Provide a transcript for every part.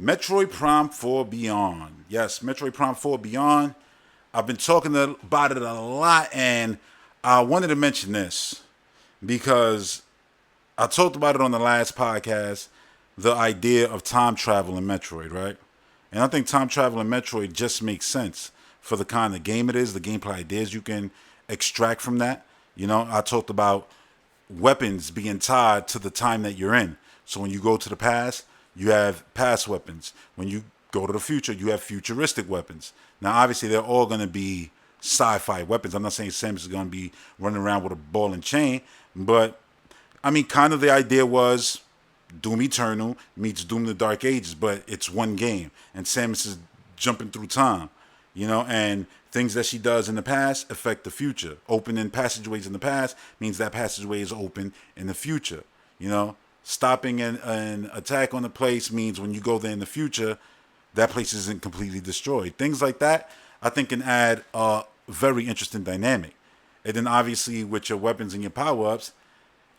Metroid Prime 4 Beyond. Yes, Metroid Prime 4 Beyond. I've been talking about it a lot, and I wanted to mention this because I talked about it on the last podcast, the idea of time travel in Metroid, right? And I think time travel in Metroid just makes sense for the kind of game it is, the gameplay ideas you can extract from that. I talked about weapons being tied to the time that you're in. So when you go to the past, you have past weapons. When you go to the future, you have futuristic weapons. Now, obviously, they're all going to be sci-fi weapons. I'm not saying Samus is going to be running around with a ball and chain, but I mean, kind of the idea was Doom Eternal meets Doom the Dark Ages, but it's one game, and Samus is jumping through time, and things that she does in the past affect the future. Opening passageways in the past means that passageway is open in the future. Stopping an attack on the place means when you go there in the future, that place isn't completely destroyed. Things like that, I think, can add a very interesting dynamic. And then obviously with your weapons and your power-ups,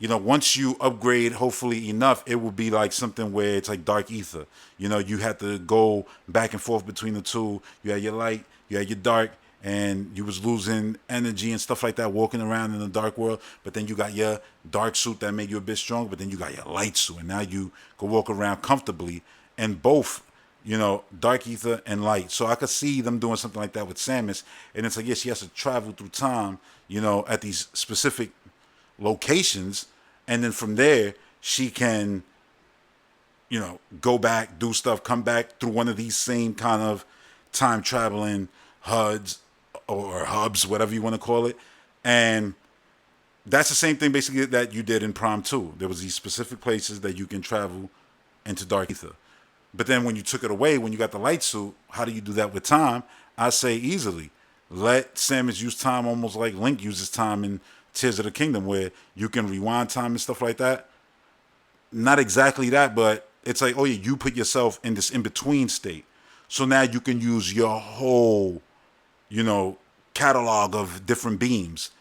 once you upgrade, hopefully enough, it will be like something where it's like Dark Ether. You had to go back and forth between the two. You had your light, you had your dark, and you was losing energy and stuff like that, walking around in the dark world. But then you got your dark suit that made you a bit stronger, but then you got your light suit, and now you can walk around comfortably in both, dark ether and light. So I could see them doing something like that with Samus. And it's like, yes, she has to travel through time, at these specific locations, and then from there she can go back, do stuff, come back through one of these same kind of time traveling HUDs or hubs, whatever you want to call it. And that's the same thing basically that you did in Prime 2. There was these specific places that you can travel into Dark Ether. But then when you took it away, when you got the light suit, how do you do that with time? I say easily. Let Samus use time almost like Link uses time in Tears of the Kingdom, where you can rewind time and stuff like that. Not exactly that, but it's like, oh yeah, you put yourself in this in-between state. So now you can use your whole, catalog of different beams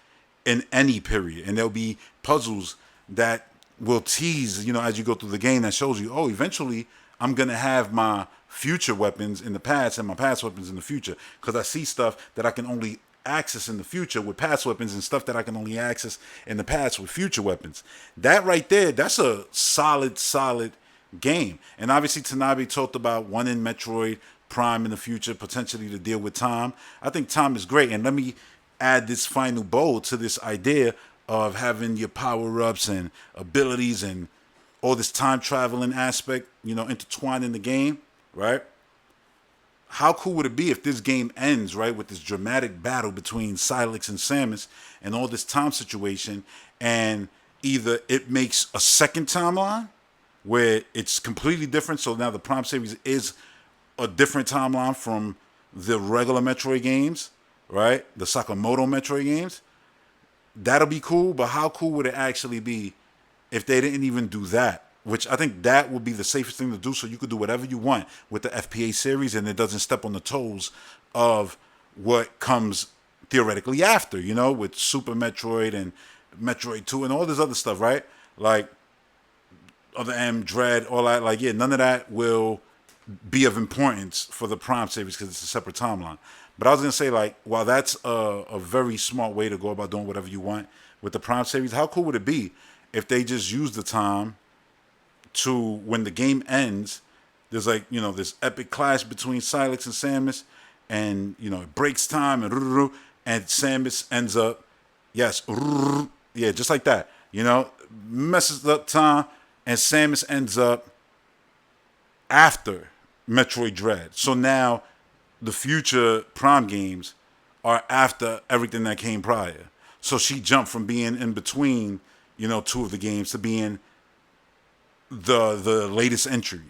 in any period. And there'll be puzzles that will tease, as you go through the game that shows you, oh, eventually I'm going to have my future weapons in the past and my past weapons in the future. Because I see stuff that I can only access in the future with past weapons and stuff that I can only access in the past with future weapons. That right there, that's a solid game. And obviously Tanabe talked about one in Metroid Prime in the future, potentially to deal with time. I think time is great. And let me add this final bow to this idea of having your power-ups and abilities and all this time traveling aspect, intertwined in the game, right? How cool would it be if this game ends, right, with this dramatic battle between Silex and Samus and all this time situation, and either it makes a second timeline where it's completely different, so now the Prime series is a different timeline from the regular Metroid games, right, the Sakamoto Metroid games. That'll be cool, but how cool would it actually be if they didn't even do that? Which I think that would be the safest thing to do, so you could do whatever you want with the FPA series and it doesn't step on the toes of what comes theoretically after, with Super Metroid and Metroid 2 and all this other stuff, right? Like, other M, Dread, all that. Like, yeah, none of that will be of importance for the Prime series because it's a separate timeline. But I was going to say, like, while that's a very smart way to go about doing whatever you want with the Prime series, how cool would it be if they just use the time to, when the game ends, there's like, this epic clash between Silex and Samus, and, it breaks time, and Samus ends up, yes, yeah, just like that, messes up time, and Samus ends up after Metroid Dread. So now the future Prime games are after everything that came prior. So she jumped from being in between, two of the games to being the latest entry,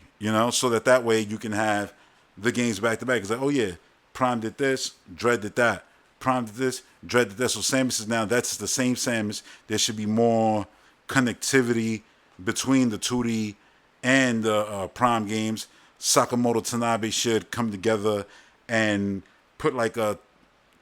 so that way you can have the games back to back. It's like, oh yeah, Prime did this, Dread did that. Prime did this, Dread did that. So Samus is now, that's the same Samus. There should be more connectivity between the 2D and the Prime games. Sakamoto Tanabe should come together and put like a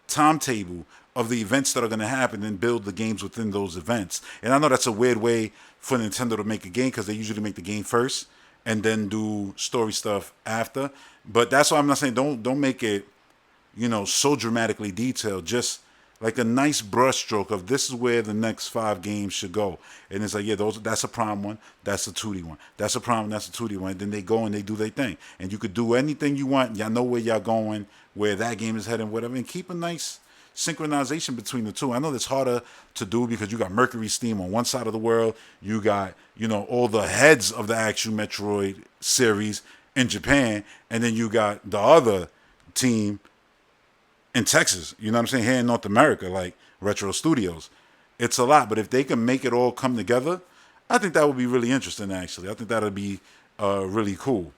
timetable of the events that are going to happen and build the games within those events. And I know that's a weird way for Nintendo to make a game because they usually make the game first and then do story stuff after. But that's why I'm not saying don't make it, so dramatically detailed. Just like a nice brushstroke of this is where the next 5 games should go. And it's like, yeah, that's a prime one, that's a 2D one. That's a prime, that's a 2D one. And then they go and they do their thing. And you could do anything you want. Y'all know where y'all going, where that game is heading, whatever. And keep a nice synchronization between the two. I know that's harder to do because you got Mercury Steam on one side of the world. You got, all the heads of the actual Metroid series in Japan. And then you got the other team in Texas, you know what I'm saying, here in North America, like Retro Studios. It's a lot, but if they can make it all come together, I think that would be really interesting, actually. I think that would be really cool.